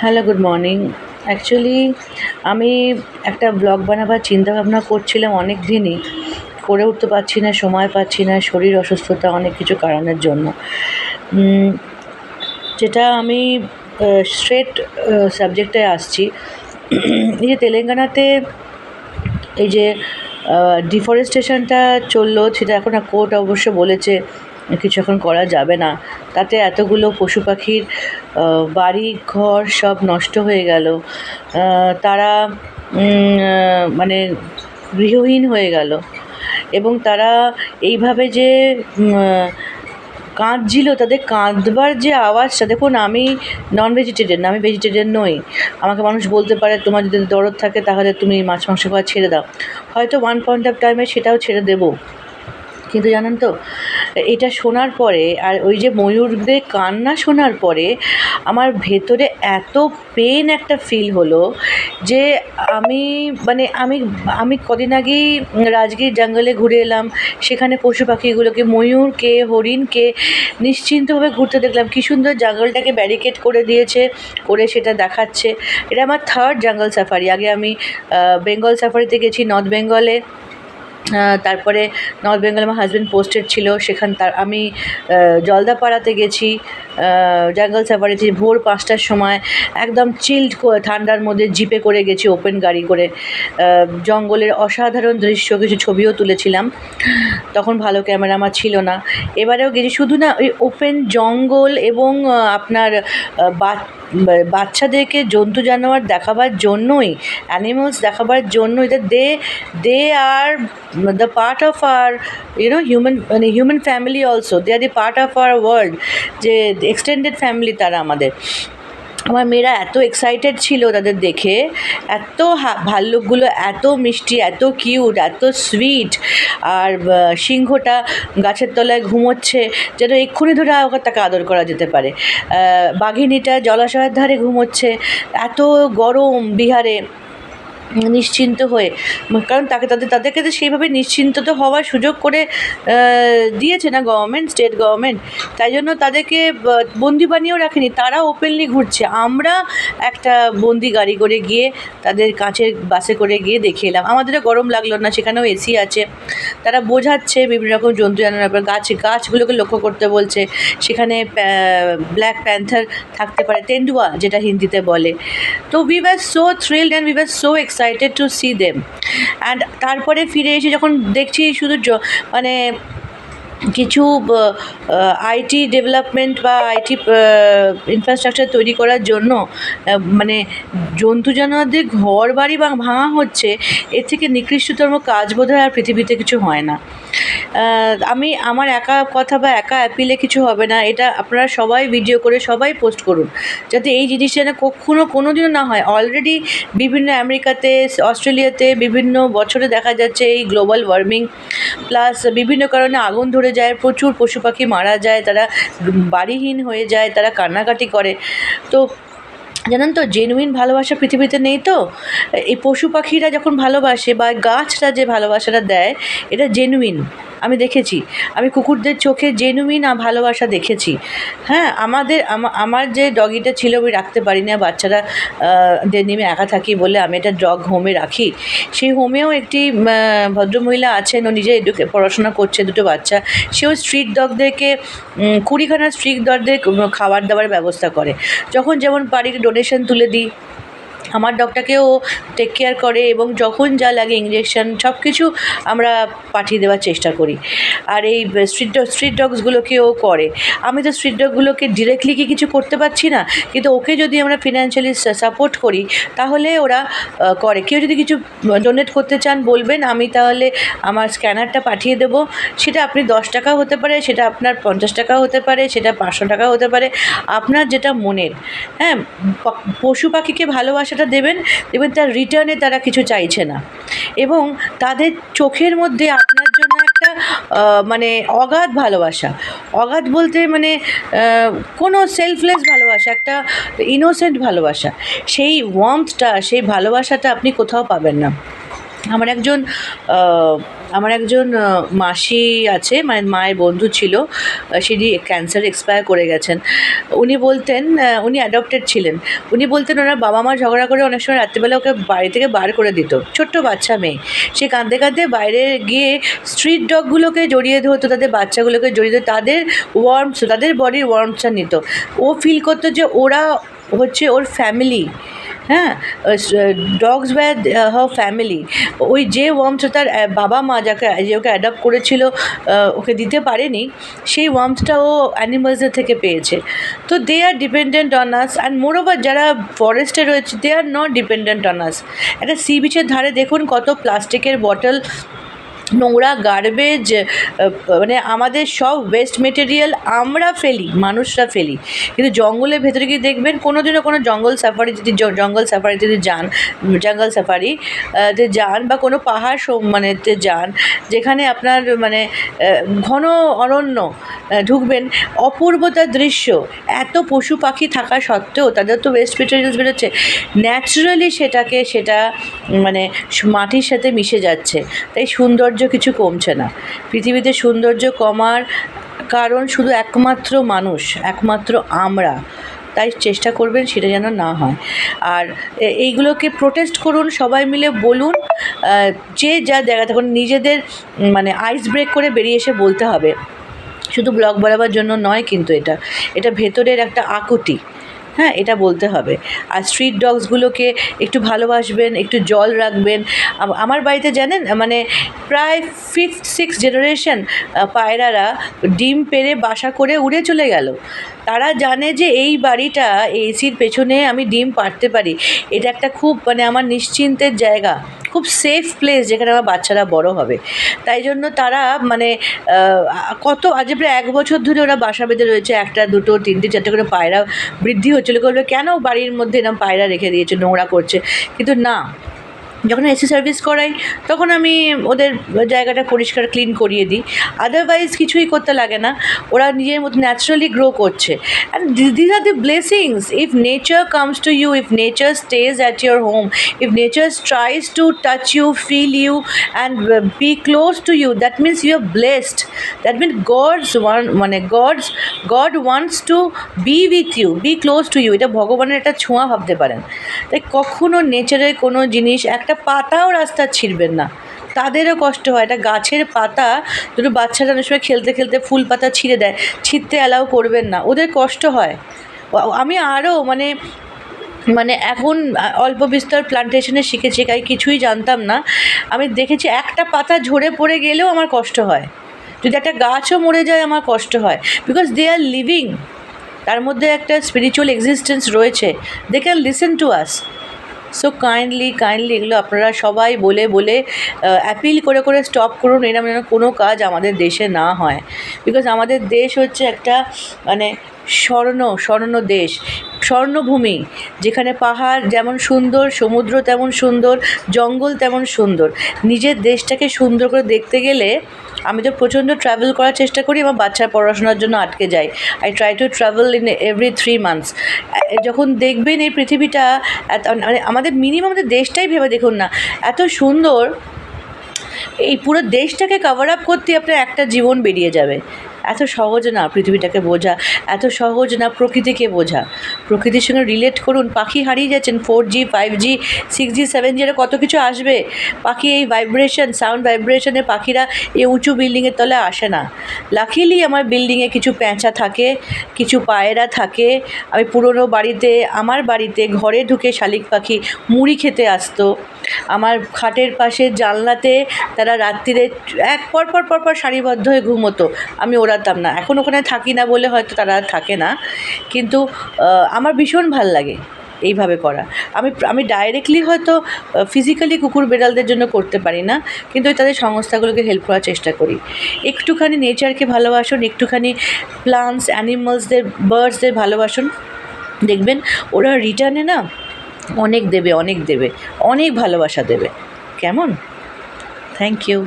Hello, good morning. Actually আমি একটা blog বানাবার চিন্তাভাবনা করছিলাম অনেক দিনই, করে উঠতে পারছি না, সময় পাচ্ছি না, শরীর অসুস্থতা অনেক কিছু কারণের জন্য। উম, যেটা আমি স্ট্রেট সাবজেক্টে আসছি। এই যে তেলেঙ্গানাতে এই যে ডিফরেস্টেশনটা চললো, সেটা এখন কোর্ট অবশ্য বলেছে কিছু এখন করা যাবে না। তাতে এতগুলো পশু পাখির বাড়ি ঘর সব নষ্ট হয়ে গেল। তারা মানে গৃহহীন হয়ে গেল, এবং তারা এইভাবে যে কাঁদছিল, তাদের কাঁদবার যে আওয়াজটা দেখুন। আমি নন ভেজিটেরিয়ান, আমি ভেজিটেরিয়ান নই। আমাকে মানুষ বলতে পারে তোমার যদি দরদ থাকে তাহলে তুমি মাছ মাংস খাওয়া ছেড়ে দাও, হয়তো ওয়ান পয়েন্ট অফ টাইমে সেটাও ছেড়ে দেবো। কিন্তু জানেন তো, এটা শোনার পরে আর ওই যে ময়ূরদের কান্না শোনার পরে আমার ভেতরে এত পেন একটা ফিল হলো যে আমি মানে আমি আমি কদিন আগেই রাজগীর জঙ্গলে ঘুরে এলাম। সেখানে পশু পাখিগুলোকে, ময়ূরকে, হরিণকে নিশ্চিন্তভাবে ঘুরতে দেখলাম। কী সুন্দর জঙ্গলটাকে ব্যারিকেড করে দিয়েছে, করে সেটা দেখাচ্ছে। এটা আমার থার্ড জঙ্গল সাফারি। আগে আমি বেঙ্গল সাফারিতে গেছি, নর্থ বেঙ্গলে। তারপরে নর্থ বেঙ্গলে আমার হাজব্যান্ড পোস্টেড ছিল, তার আমি জলদাপাড়াতে গেছি জঙ্গল সাফারিতে ভোর 5টার সময়, একদম চিল্ড ঠান্ডার মধ্যে জিপে করে গেছি, ওপেন গাড়ি করে। জঙ্গলের অসাধারণ দৃশ্য, কিছু ছবিও তুলেছিলাম। তখন ভালো ক্যামেরা আমার ছিল না। এবারেও গেছি, শুধু না ওই ওপেন জঙ্গল এবং আপনার বাচ্চাদেরকে জন্তু জানোয়ার দেখাবার জন্যই, অ্যানিমালস দেখাবার জন্য। এটা দে আর the part of our human family also. They are the part of our world, যে এক্সটেন্ডেড ফ্যামিলি তারা আমাদের। আমার মেয়েরা এত এক্সাইটেড ছিল তাদের দেখে। এত ভাল্লুকগুলো এত মিষ্টি, এত কিউট, এত সুইট। আর সিংহটা গাছের তলায় ঘুমোচ্ছে, যেন এক্ষুনি ধরে ওকে তাকে আদর করা যেতে পারে। বাঘিনীটা জলাশয়ের ধারে ঘুমোচ্ছে। এত গরম বিহারে, নিশ্চিন্ত হয়ে, কারণ তাদেরকে তো সেইভাবে নিশ্চিন্ত তো হওয়ার সুযোগ করে দিয়েছে না গভর্নমেন্ট, স্টেট গভর্নমেন্ট। তাই জন্য তাদেরকে বন্দি বানিয়েও রাখেনি, তারা ওপেনলি ঘুরছে। আমরা একটা বন্দি গাড়ি করে গিয়ে, তাদের কাঁচের বাসে করে গিয়ে দেখে এলাম। আমাদেরও গরম লাগলো না, সেখানেও এসি আছে। তারা বোঝাচ্ছে বিভিন্ন রকম জন্তু জানোয়ার, গাছগুলোকে লক্ষ্য করতে বলছে। সেখানে ব্ল্যাক প্যান্থার থাকতে পারে, তেন্ডুয়া যেটা হিন্দিতে বলে। তো we were so thrilled and we were so excited to see them. And তারপরে ফিরে এসে যখন দেখছি শুধু মানে কিছু আইটি ডেভেলপমেন্ট বা আইটি ইনফ্রাস্ট্রাকচার তৈরি করার জন্য মানে জন্তু জানোয়ারদের ঘর বাড়ি ভাঙা হচ্ছে, এর থেকে নিকৃষ্টতম কাজ বোধহয় আর পৃথিবীতে কিছু হয় না। আমার একা কথা বা একা অ্যাপিলে কিছু হবে না। এটা আপনারা সবাই ভিডিও করে সবাই পোস্ট করুন, যাতে এই জিনিসটা যেন কোনো দিনও না হয়। অলরেডি বিভিন্ন আমেরিকাতে, অস্ট্রেলিয়াতে বিভিন্ন বছরে দেখা যাচ্ছে এই গ্লোবাল ওয়ার্মিং প্লাস বিভিন্ন কারণে আগুন ধরে যায়, প্রচুর পশু পাখি মারা যায়, তারা বাড়িহীন হয়ে যায়, তারা কান্নাকাটি করে। তো জানেন তো, জেনুইন ভালোবাসা পৃথিবীতে নেই। তো এই পশু পাখিরা যখন ভালোবাসে বা গাছটা যে ভালোবাসাটা দেয়, এটা জেনুইন। আমি দেখেছি, আমি কুকুরদের চোখে জেনুইন ভালোবাসা দেখেছি। হ্যাঁ, আমার যে ডগিটা ছিল, আমি রাখতে পারি না, বাচ্চারা নেমে একা থাকি বলে আমি একটা ডগ হোমে রাখি। সেই হোমেও একটি ভদ্রমহিলা আছেন, ও নিজে পড়াশোনা করছে, দুটো বাচ্চা। সেও স্ট্রিট ডগদেরকে 20খানা স্ট্রিট ডগদের খাবার দাবার ব্যবস্থা করে। যখন যেমন পারি ডোনেশন তুলে দিই। আমার ডগটাকেও টেক কেয়ার করে, এবং যখন যা লাগে ইঞ্জেকশন সব কিছু আমরা পাঠিয়ে দেওয়ার চেষ্টা করি। আর এই স্ট্রিট ডগসগুলোকেও করে। আমি তো স্ট্রিট ডগগুলোকে ডিরেক্টলি কিছু করতে পারছি না, কিন্তু ওকে যদি আমরা ফিনান্সিয়ালি সাপোর্ট করি তাহলে ওরা করে। কেউ যদি কিছু ডোনেট করতে চান বলবেন, আমি তাহলে আমার স্ক্যানারটা পাঠিয়ে দেবো। সেটা আপনি 10 টাকাও হতে পারে, সেটা আপনার 50 টাকাও হতে পারে, সেটা 500 টাকাও হতে পারে, আপনার যেটা মনের। হ্যাঁ, পশু পাখিকে ভালোবাসাটা দেবেন, তার রিটার্নে তারা কিছু চাইছে না, এবং তাদের চোখের মধ্যে আপনার জন্য একটা মানে অগাধ ভালোবাসা। অগাধ বলতে মানে কোনো সেলফলেস ভালোবাসা, একটা ইনোসেন্ট ভালোবাসা। সেই ওয়ার্মথটা, সেই ভালোবাসাটা আপনি কোথাও পাবেন না। আমার একজন আহ, আমার একজন মাসি আছে, মানে মায়ের বন্ধু ছিল, তিনি ক্যান্সার এক্সপায়ার করে গেছেন। উনি বলতেন, উনি অ্যাডপ্টেড ছিলেন। উনি বলতেন ওনার বাবা মা ঝগড়া করে অনেক সময় রাত্রিবেলা ওকে বাড়ি থেকে বার করে দিত, ছোট্ট বাচ্চা মেয়ে। সে কাঁদতে কাঁদতে বাইরে গিয়ে স্ট্রিট ডগগুলোকে জড়িয়ে ধরতো, তাদের বাচ্চাগুলোকে জড়িয়ে ধরতো, তাদের ওয়ার্মস, তাদের বডির ওয়ার্মসটা নিত। ও ফিল করতো যে ওরা হচ্ছে ওর ফ্যামিলি। হ্যাঁ, ডগস ওয়্যার হার ফ্যামিলি। ওই যে ওয়ার্মসটা তার বাবা মা যে ওকে অ্যাডপ্ট করেছিল ওকে দিতে পারেনি, সেই ওয়ার্মসটা ও অ্যানিমালসদের থেকে পেয়েছে। তো they are dependent on us, and moreover যারা ফরেস্টে রয়েছে they are not dependent on us. একটা সি বিচের ধারে দেখুন কত প্লাস্টিকের বটল, নোংরা গার্বেজ, মানে আমাদের সব ওয়েস্ট মেটেরিয়াল আমরা ফেলি, মানুষরা ফেলি। কিন্তু জঙ্গলের ভেতরে গিয়ে দেখবেন কোনোদিনও কোনো জঙ্গল সাফারি যদি যান, জঙ্গল সাফারি তে যান, বা কোনো পাহাড় মানেতে যান যেখানে আপনার মানে ঘন অরণ্য, ঢুকবেন, অপূর্বতার দৃশ্য। এত পশু পাখি থাকা সত্ত্বেও তাদের তো ওয়েস্ট মেটেরিয়ালস বেরোচ্ছে, ন্যাচারালি সেটা মানে মাটির সাথে মিশে যাচ্ছে। তাই সৌন্দর্য কিছু কমছে না। পৃথিবীতে সৌন্দর্য কমার কারণ শুধু একমাত্র মানুষ, একমাত্র আমরা। তাই চেষ্টা করবেন সেটা যেন না হয়। আর এইগুলোকে প্রোটেস্ট করুন, সবাই মিলে বলুন, যে যা জায়গা তখন নিজেদের মানে আইস ব্রেক করে বেরিয়ে এসে বলতে হবে। শুধু ব্লগ বাড়াবার জন্য নয়, কিন্তু এটা ভেতরের একটা আকুতি। হ্যাঁ, এটা বলতে হবে। আর স্ট্রিট ডগসগুলোকে একটু ভালোবাসবেন, একটু জল রাখবেন। আমার বাড়িতে জানেন মানে প্রায় 5th-6th জেনারেশন পায়রারা ডিম পেড়ে বাসা করে উড়ে চলে গেল। তারা জানে যে এই বাড়িটা এসির পেছনে আমি ডিম পাড়তে পারি, এটা একটা খুব মানে আমার নিশ্চিন্তের জায়গা, খুব সেফ প্লেস যেখানে আমার বাচ্চারা বড় হবে। তাই জন্য তারা মানে কত আজ প্রায় 1 বছর ধরে ওরা বাসা বেঁধে রয়েছে, 1টা 2টো 3টে 4টে করে পায়রা বৃদ্ধি হচ্ছিল। করবে কেন বাড়ির মধ্যে এরকম পায়রা রেখে দিয়েছে, নোংরা করছে? কিন্তু না, যখন এসি সার্ভিস করাই তখন আমি ওদের জায়গাটা পরিষ্কার ক্লিন করিয়ে দিই। আদারওয়াইজ কিছুই করতে লাগে না, ওরা নিজের মতো ন্যাচারালি গ্রো করছে। And this are the blessings. If nature comes to you, if nature stays at your home, if nature tries to touch you, feel you and be close to you, that means you are blessed. That means god wants to be with you, be close to you. এটা ভগবানের একটা ছোঁয়া ভাবতে পারেন। তাই কখনও নেচারের কোনো জিনিস, একটা পাতাও রাস্তার ছিঁড়বেন না, তাদেরও কষ্ট হয়। একটা গাছের পাতা দুটো বাচ্চারা অনেক সময় খেলতে খেলতে ফুল পাতা ছিঁড়ে দেয়, ছিঁড়তে অ্যালাউ করবেন না, ওদের কষ্ট হয়। আমি আরও মানে এখন অল্প বিস্তর প্লান্টেশনে শিখেছি, তাই কিছুই জানতাম না। আমি দেখেছি একটা পাতা ঝরে পড়ে গেলেও আমার কষ্ট হয়, যদি একটা গাছও মরে যায় আমার কষ্ট হয়, বিকজ দে আর লিভিং, তার মধ্যে একটা স্পিরিচুয়াল এক্সিস্টেন্স রয়েছে, they can listen to us. So kindly এগুলো আপনারা সবাই বলে অ্যাপিল করে স্টপ করুন, এরকম যেন কোনো কাজ আমাদের দেশে না হয়। বিকজ আমাদের দেশ হচ্ছে একটা মানে স্বর্ণ দেশ, স্বর্ণভূমি, যেখানে পাহাড় যেমন সুন্দর, সমুদ্র তেমন সুন্দর, জঙ্গল তেমন সুন্দর। নিজের দেশটাকে সুন্দর করে দেখতে গেলে আমি তো প্রচণ্ড ট্রাভেল করার চেষ্টা করি, আমার বাচ্চার পড়াশোনার জন্য আটকে যাই। I try to travel in every 3 months। যখন দেখবেন এই পৃথিবীটা মানে আমাদের মিনিমাম আমাদের দেশটাই ভেবে দেখুন না, এত সুন্দর, এই পুরো দেশটাকে কভার আপ করতে আপনার একটা জীবন বেরিয়ে যাবে। এত সহজ না পৃথিবীটাকে বোঝা, এত সহজ না প্রকৃতিকে বোঝা। প্রকৃতির সঙ্গে রিলেট করুন। পাখি হারিয়ে যাচ্ছেন, 4G 5G 6G 7G এর কত কিছু আসবে। পাখি এই ভাইব্রেশন, সাউন্ড ভাইব্রেশনে পাখিরা এই উঁচু বিল্ডিংয়ের তলে আসে না। লাকিলি আমার বিল্ডিংয়ে কিছু প্যাঁচা থাকে, কিছু পায়রা থাকে। আমি পুরনো বাড়িতে, আমার বাড়িতে ঘরে ঢুকে শালিক পাখি মুড়ি খেতে আসতো। আমার খাটের পাশে জানলাতে তারা রাত্রিরে এক পরপর সারিবদ্ধ হয়ে ঘুমোতো, আমি ওড়াতাম না। এখন ওখানে থাকি না বলে হয়তো তারা থাকে না, কিন্তু আমার ভীষণ ভাল লাগে এইভাবে করা। আমি ডাইরেক্টলি হয়তো ফিজিক্যালি কুকুর বেড়ালদের জন্য করতে পারি না, কিন্তু তাদের সংস্থাগুলোকে হেল্প করার চেষ্টা করি। একটুখানি নেচারকে ভালোবাসুন, একটুখানি প্লান্টস, অ্যানিমালসদের, বার্ডসদের ভালোবাসুন, দেখবেন ওরা রিটার্নে না অনেক দেবে, অনেক ভালোবাসা দেবে। কেমন? Thank you.